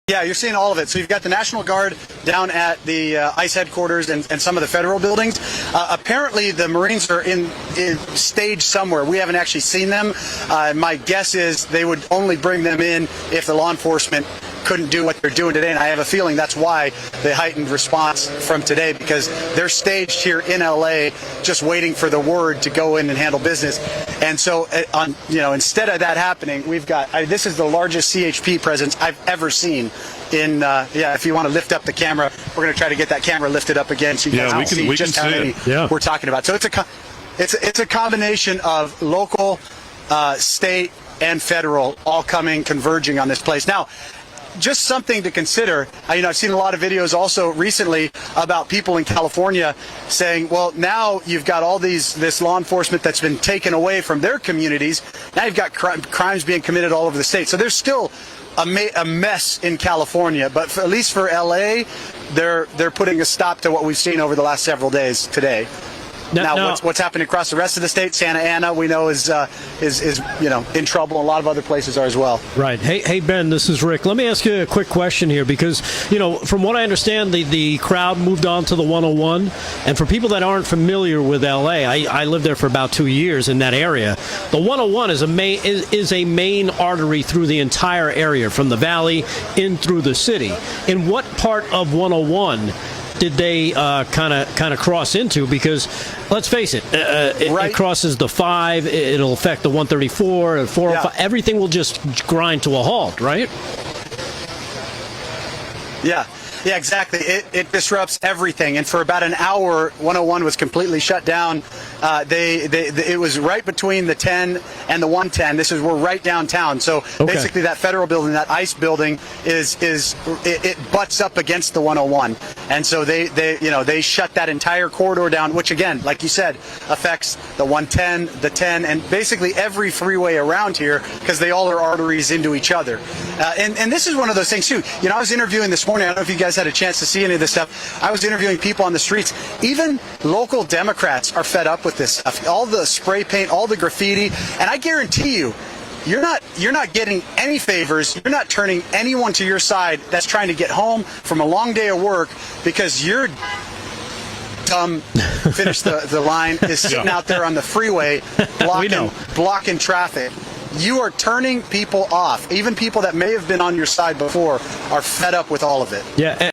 Yeah, you're seeing all of it. So you've got the National Guard down at the ICE headquarters and some of the federal buildings. Apparently, the Marines are in stage somewhere. We haven't actually seen them. My guess is they would only bring them in if the law enforcement couldn't do what they're doing today, and I have a feeling that's why the heightened response from today, because they're staged here in LA just waiting for the word to go in and handle business. And so instead of that happening, we've got this is the largest CHP presence I've ever seen in if you want to lift up the camera, we're going to try to get that camera lifted up again so you guys can see just how many we're talking about. So it's a combination of local, state, and federal all converging on this place. Now, just something to consider. I've seen a lot of videos also recently about people in California saying, well, now you've got all this law enforcement that's been taken away from their communities. Now you've got crimes being committed all over the state. So there's still a mess in California, but at least for LA, they're putting a stop to what we've seen over the last several days today. Now what's happening across the rest of the state? Santa Ana, we know, is in trouble. A lot of other places are as well. Right. Hey Ben, this is Rick. Let me ask you a quick question here, because from what I understand, the crowd moved on to the 101, and for people that aren't familiar with LA, I lived there for about 2 years in that area. The 101 is a main artery through the entire area, from the valley in through the city. In what part of 101 did they kind of cross into? Because let's face it, it crosses the 5. It'll affect the 134, 405. Yeah. Everything will just grind to a halt, right? Yeah, exactly. It disrupts everything. And for about an hour, 101 was completely shut down. It was right between the 10 and the 110. We're right downtown. So basically, that federal building, that ICE building, it butts up against the 101. And so they shut that entire corridor down, which again, like you said, affects the 110, the 10, and basically every freeway around here, because they all are arteries into each other. And this is one of those things too. I was interviewing this morning. I don't know if you guys had a chance to see any of this stuff. I was interviewing people on the streets. Even local Democrats are fed up with this stuff. All the spray paint, all the graffiti, and I guarantee you, you're not getting any favors. You're not turning anyone to your side that's trying to get home from a long day of work because you're dumb. Finish the line is sitting out there on the freeway blocking traffic. You are turning people off. Even people that may have been on your side before are fed up with all of it. Yeah.